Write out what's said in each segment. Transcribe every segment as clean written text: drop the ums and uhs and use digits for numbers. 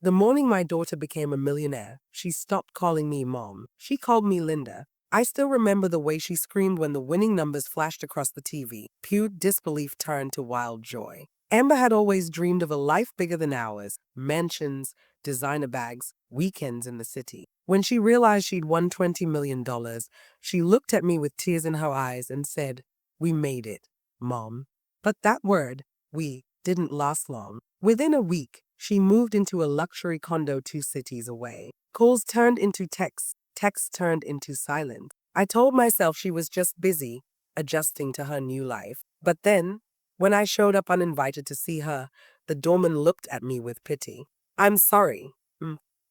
The morning my daughter became a millionaire, she stopped calling me mom. She called me Linda. I still remember the way she screamed when the winning numbers flashed across the TV. Pure disbelief turned to wild joy. Amber had always dreamed of a life bigger than ours, mansions, designer bags, weekends in the city. When she realized she'd won $20 million, she looked at me with tears in her eyes and said, "We made it, Mom." But that word, we, didn't last long. Within a week, she moved into a luxury condo 2 cities away. Calls turned into texts, texts turned into silence. I told myself she was just busy, adjusting to her new life. But then, when I showed up uninvited to see her, the doorman looked at me with pity. "I'm sorry.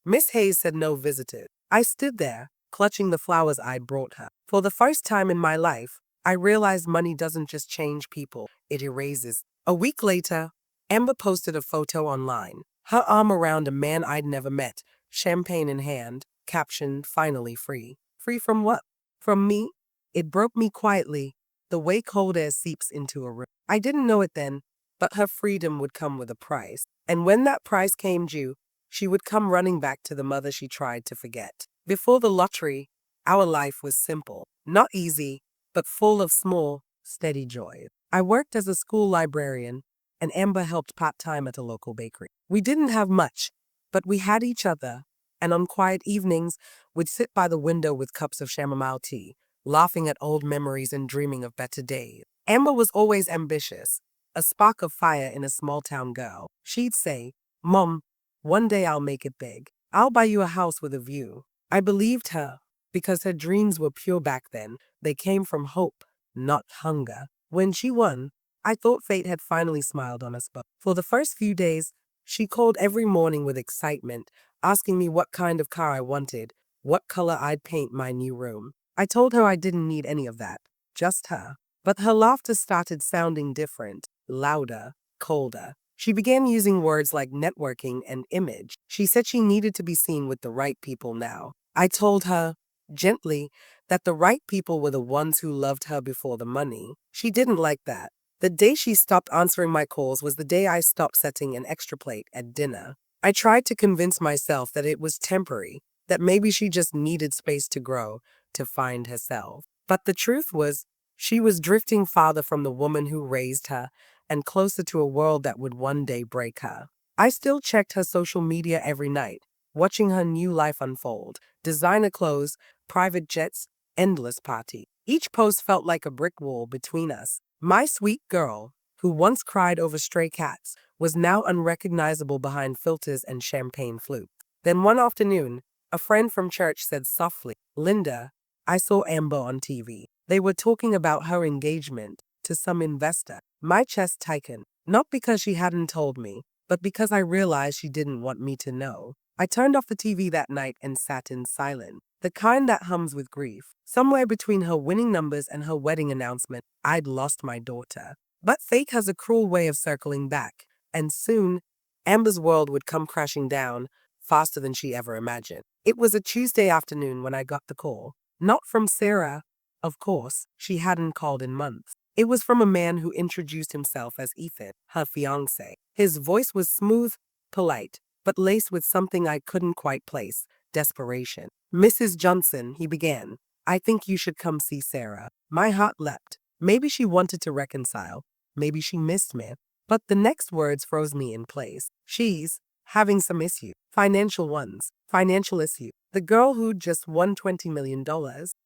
Miss Hayes said no visitors." I stood there, clutching the flowers I'd brought her. For the first time in my life, I realized money doesn't just change people, it erases. A week later, Amber posted a photo online, her arm around a man I'd never met, champagne in hand, captioned, "Finally free." Free from what? From me? It broke me quietly, the way cold air seeps into a room. I didn't know it then, but her freedom would come with a price. And when that price came due, she would come running back to the mother she tried to forget. Before the lottery, our life was simple, not easy, but full of small, steady joys. I worked as a school librarian, and Amber helped part-time at a local bakery. We didn't have much, but we had each other, and on quiet evenings, we'd sit by the window with cups of chamomile tea, laughing at old memories and dreaming of better days. Amber was always ambitious, a spark of fire in a small-town girl. She'd say, "Mom, one day I'll make it big. I'll buy you a house with a view." I believed her, because her dreams were pure back then. They came from hope, not hunger. When she won, I thought fate had finally smiled on us both. For the first few days, she called every morning with excitement, asking me what kind of car I wanted, what color I'd paint my new room. I told her I didn't need any of that, just her. But her laughter started sounding different, louder, colder. She began using words like networking and image. She said she needed to be seen with the right people now. I told her, gently, that the right people were the ones who loved her before the money. She didn't like that. The day she stopped answering my calls was the day I stopped setting an extra plate at dinner. I tried to convince myself that it was temporary, that maybe she just needed space to grow, to find herself. But the truth was, she was drifting farther from the woman who raised her and closer to a world that would one day break her. I still checked her social media every night, watching her new life unfold. Designer clothes, private jets, endless party. Each post felt like a brick wall between us. My sweet girl, who once cried over stray cats, was now unrecognizable behind filters and champagne flutes. Then one afternoon, a friend from church said softly, "Linda, I saw Amber on TV. They were talking about her engagement to some investor." My chest tightened, not because she hadn't told me, but because I realized she didn't want me to know. I turned off the TV that night and sat in silence, the kind that hums with grief. Somewhere between her winning numbers and her wedding announcement, I'd lost my daughter. But fate has a cruel way of circling back, and soon, Amber's world would come crashing down faster than she ever imagined. It was a Tuesday afternoon when I got the call. Not from Sarah, of course, she hadn't called in months. It was from a man who introduced himself as Ethan, her fiancé. His voice was smooth, polite, but laced with something I couldn't quite place, desperation. "Mrs. Johnson," he began, "I think you should come see Sarah." My heart leapt. Maybe she wanted to reconcile. Maybe she missed me. But the next words froze me in place. "She's having some issue. Financial ones. Financial issue." The girl who'd just won $20 million.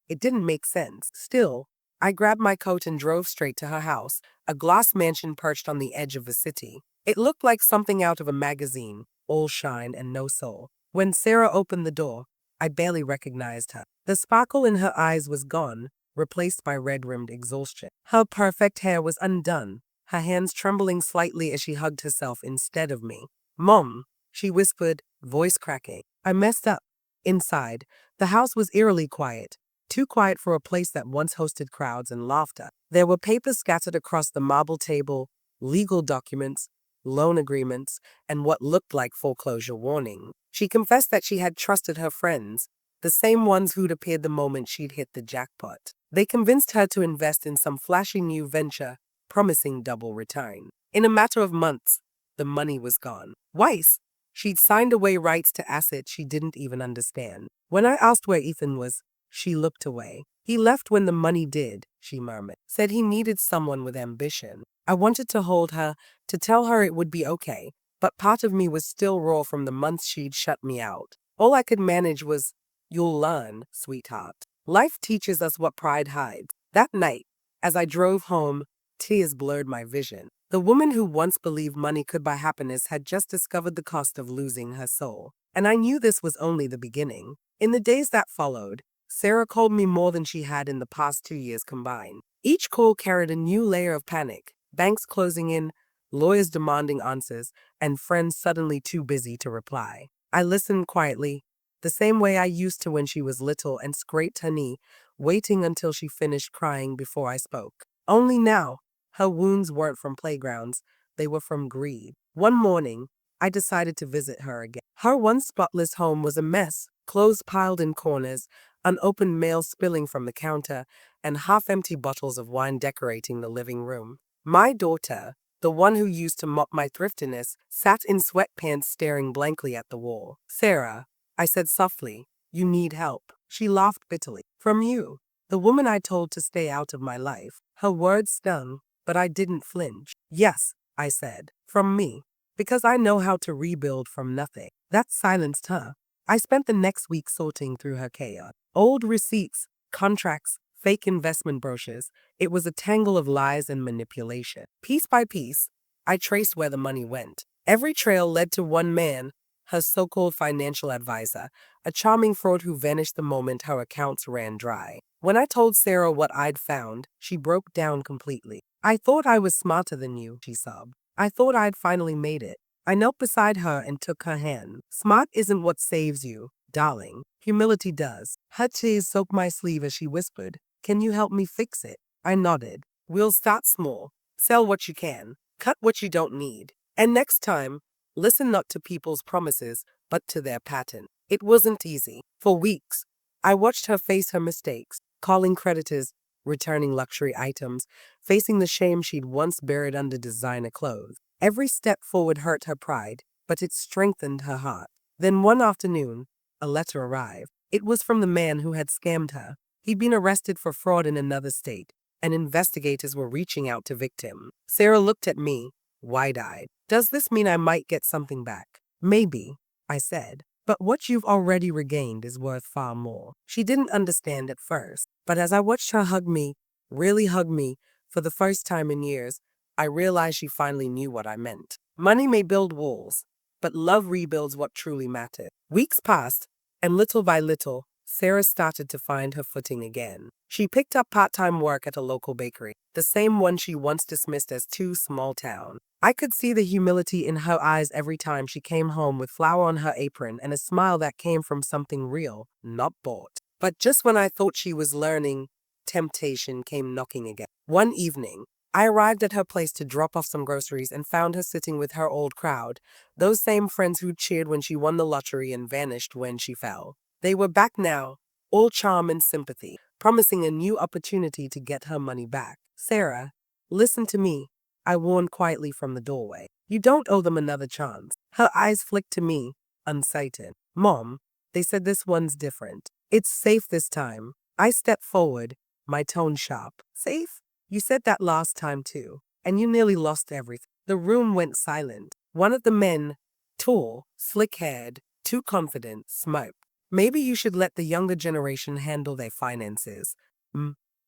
It didn't make sense. Still, I grabbed my coat and drove straight to her house, a glass mansion perched on the edge of the city. It looked like something out of a magazine, all shine and no soul. When Sarah opened the door, I barely recognized her. The sparkle in her eyes was gone, replaced by red-rimmed exhaustion. Her perfect hair was undone, her hands trembling slightly as she hugged herself instead of me. "Mom," she whispered, voice cracking. I messed up. Inside, the house was eerily quiet. Too quiet for a place that once hosted crowds and laughter. There were papers scattered across the marble table, legal documents, loan agreements, and what looked like foreclosure warning. She confessed that she had trusted her friends, the same ones who'd appeared the moment she'd hit the jackpot. They convinced her to invest in some flashy new venture, promising double return. In a matter of months, the money was gone. Weiss, She'd signed away rights to assets she didn't even understand. When I asked where Ethan was, she looked away. He left when the money did, she murmured. Said he needed someone with ambition. I wanted to hold her, to tell her it would be okay, but part of me was still raw from the months she'd shut me out. All I could manage was, "You'll learn, sweetheart. Life teaches us what pride hides." That night, as I drove home, tears blurred my vision. The woman who once believed money could buy happiness had just discovered the cost of losing her soul. And I knew this was only the beginning. In the days that followed, Sarah called me more than she had in the past 2 years combined. Each call carried a new layer of panic, banks closing in, lawyers demanding answers, and friends suddenly too busy to reply. I listened quietly, the same way I used to when she was little, and scraped her knee, waiting until she finished crying before I spoke. Only now, her wounds weren't from playgrounds, they were from greed. One morning, I decided to visit her again. Her once spotless home was a mess, clothes piled in corners, unopened mail spilling from the counter, and half-empty bottles of wine decorating the living room. My daughter, the one who used to mop my thriftiness, sat in sweatpants staring blankly at the wall. "Sarah," I said softly, "you need help." She laughed bitterly. "From you, the woman I told to stay out of my life." Her words stung, but I didn't flinch. "Yes," I said, "from me, because I know how to rebuild from nothing." That silenced her. I spent the next week sorting through her chaos. Old receipts, contracts, fake investment brochures. It was a tangle of lies and manipulation. Piece by piece, I traced where the money went. Every trail led to one man, her so-called financial advisor, a charming fraud who vanished the moment her accounts ran dry. When I told Sarah what I'd found, she broke down completely. "I thought I was smarter than you," she sobbed. "I thought I'd finally made it." I knelt beside her and took her hand. "Smart isn't what saves you, darling. Humility does." Her tears soaked my sleeve as she whispered, "Can you help me fix it?" I nodded. "We'll start small. Sell what you can. Cut what you don't need. And next time, listen not to people's promises, but to their pattern." It wasn't easy. For weeks, I watched her face her mistakes, calling creditors, returning luxury items, facing the shame she'd once buried under designer clothes. Every step forward hurt her pride, but it strengthened her heart. Then one afternoon, a letter arrived. It was from the man who had scammed her. He'd been arrested for fraud in another state, and investigators were reaching out to victim. Sarah looked at me, wide-eyed. "Does this mean I might get something back?" "Maybe," I said. "But what you've already regained is worth far more." She didn't understand at first, but as I watched her hug me, really hug me, for the first time in years, I realized she finally knew what I meant. Money may build walls, but love rebuilds what truly matters. Weeks passed, and little by little, Sarah started to find her footing again. She picked up part-time work at a local bakery, the same one she once dismissed as too small town. I could see the humility in her eyes every time she came home with flour on her apron and a smile that came from something real, not bought. But just when I thought she was learning, temptation came knocking again. One evening, I arrived at her place to drop off some groceries and found her sitting with her old crowd, those same friends who cheered when she won the lottery and vanished when she fell. They were back now, all charm and sympathy, promising a new opportunity to get her money back. "Sarah, listen to me," I warned quietly from the doorway. "You don't owe them another chance." Her eyes flicked to me, unsighted. "Mom, they said this one's different. It's safe this time." I stepped forward, my tone sharp. "Safe? You said that last time too, and you nearly lost everything." The room went silent. One of the men, tall, slick-haired, too confident, smirked. "Maybe you should let the younger generation handle their finances."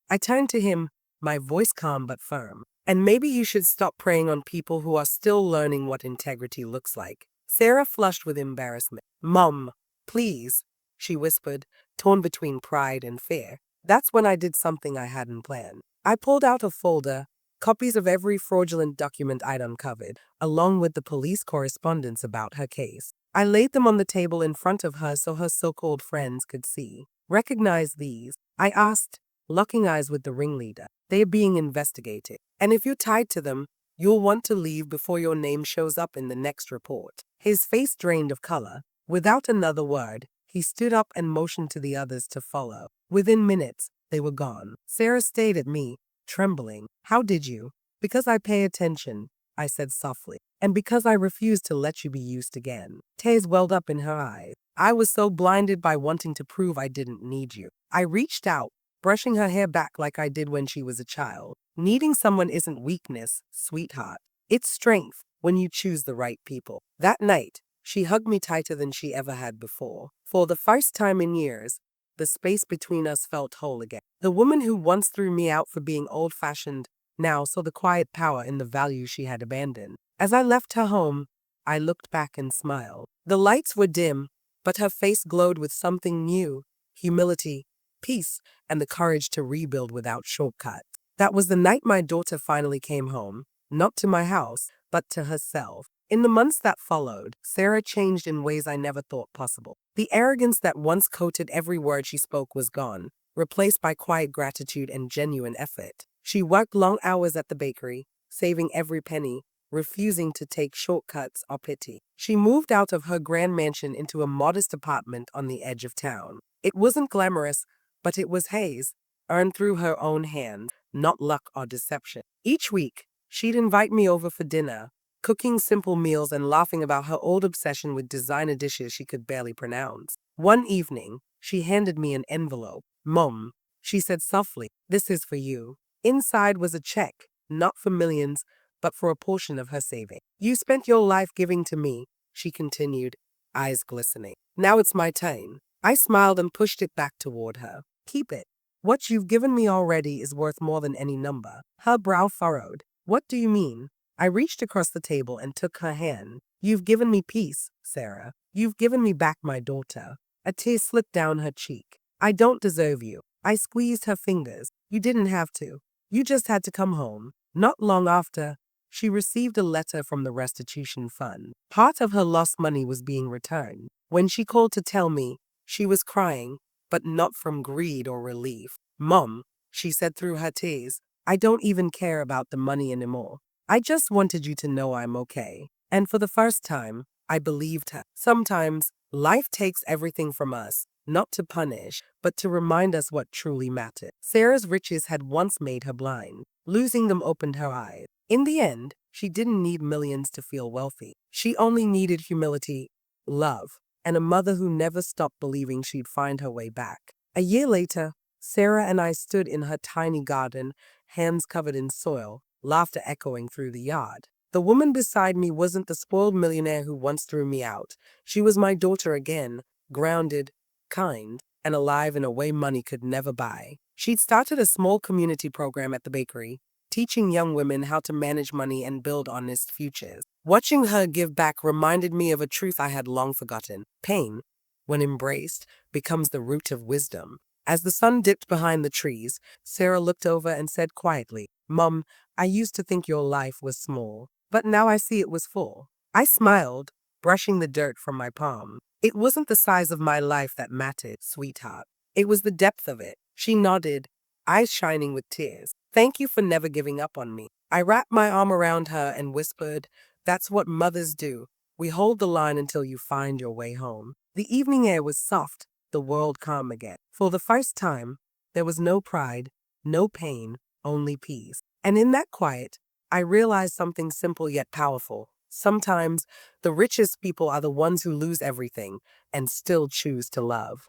I turned to him, my voice calm but firm. "And maybe you should stop preying on people who are still learning what integrity looks like." Sarah flushed with embarrassment. "Mom, please," she whispered, torn between pride and fear. That's when I did something I hadn't planned. I pulled out a folder, copies of every fraudulent document I'd uncovered, along with the police correspondence about her case. I laid them on the table in front of her so her so-called friends could see. "Recognize these?" I asked, locking eyes with the ringleader. "They're being investigated. And if you're tied to them, you'll want to leave before your name shows up in the next report." His face drained of color. Without another word, he stood up and motioned to the others to follow. Within minutes, they were gone. Sarah stayed at me, trembling. "How did you?" "Because I pay attention," I said softly. And because I refused to let you be used again. Tears welled up in her eyes. I was so blinded by wanting to prove I didn't need you. I reached out, brushing her hair back like I did when she was a child. Needing someone isn't weakness, sweetheart. It's strength when you choose the right people. That night, she hugged me tighter than she ever had before. For the first time in years, the space between us felt whole again. The woman who once threw me out for being old-fashioned now saw the quiet power in the value she had abandoned. As I left her home, I looked back and smiled. The lights were dim, but her face glowed with something new: humility, peace, and the courage to rebuild without shortcuts. That was the night my daughter finally came home, not to my house, but to herself. In the months that followed, Sarah changed in ways I never thought possible. The arrogance that once coated every word she spoke was gone, replaced by quiet gratitude and genuine effort. She worked long hours at the bakery, saving every penny, refusing to take shortcuts or pity. She moved out of her grand mansion into a modest apartment on the edge of town. It wasn't glamorous, but it was Hayes, earned through her own hands, not luck or deception. Each week, she'd invite me over for dinner, cooking simple meals and laughing about her old obsession with designer dishes she could barely pronounce. One evening, she handed me an envelope. "Mom," she said softly, "this is for you." Inside was a check, not for millions, but for a portion of her saving. "You spent your life giving to me," she continued, eyes glistening. "Now it's my turn." I smiled and pushed it back toward her. "Keep it. What you've given me already is worth more than any number." Her brow furrowed. "What do you mean?" I reached across the table and took her hand. "You've given me peace, Sarah. You've given me back my daughter." A tear slipped down her cheek. "I don't deserve you." I squeezed her fingers. "You didn't have to. You just had to come home." Not long after, she received a letter from the restitution fund. Part of her lost money was being returned. When she called to tell me, she was crying, but not from greed or relief. "Mom," she said through her tears, "I don't even care about the money anymore. I just wanted you to know I'm okay." And for the first time, I believed her. Sometimes, life takes everything from us, not to punish, but to remind us what truly mattered. Sarah's riches had once made her blind. Losing them opened her eyes. In the end, she didn't need millions to feel wealthy. She only needed humility, love, and a mother who never stopped believing she'd find her way back. A year later, Sarah and I stood in her tiny garden, hands covered in soil, laughter echoing through the yard. The woman beside me wasn't the spoiled millionaire who once threw me out. She was my daughter again, grounded, kind, and alive in a way money could never buy. She'd started a small community program at the bakery, teaching young women how to manage money and build honest futures. Watching her give back reminded me of a truth I had long forgotten. Pain, when embraced, becomes the root of wisdom. As the sun dipped behind the trees, Sarah looked over and said quietly, "Mom, I used to think your life was small, but now I see it was full." I smiled, brushing the dirt from my palm. "It wasn't the size of my life that mattered, sweetheart. It was the depth of it." She nodded, eyes shining with tears. "Thank you for never giving up on me." I wrapped my arm around her and whispered, "That's what mothers do. We hold the line until you find your way home." The evening air was soft, the world calm again. For the first time, there was no pride, no pain, only peace. And in that quiet, I realized something simple yet powerful. Sometimes, the richest people are the ones who lose everything and still choose to love.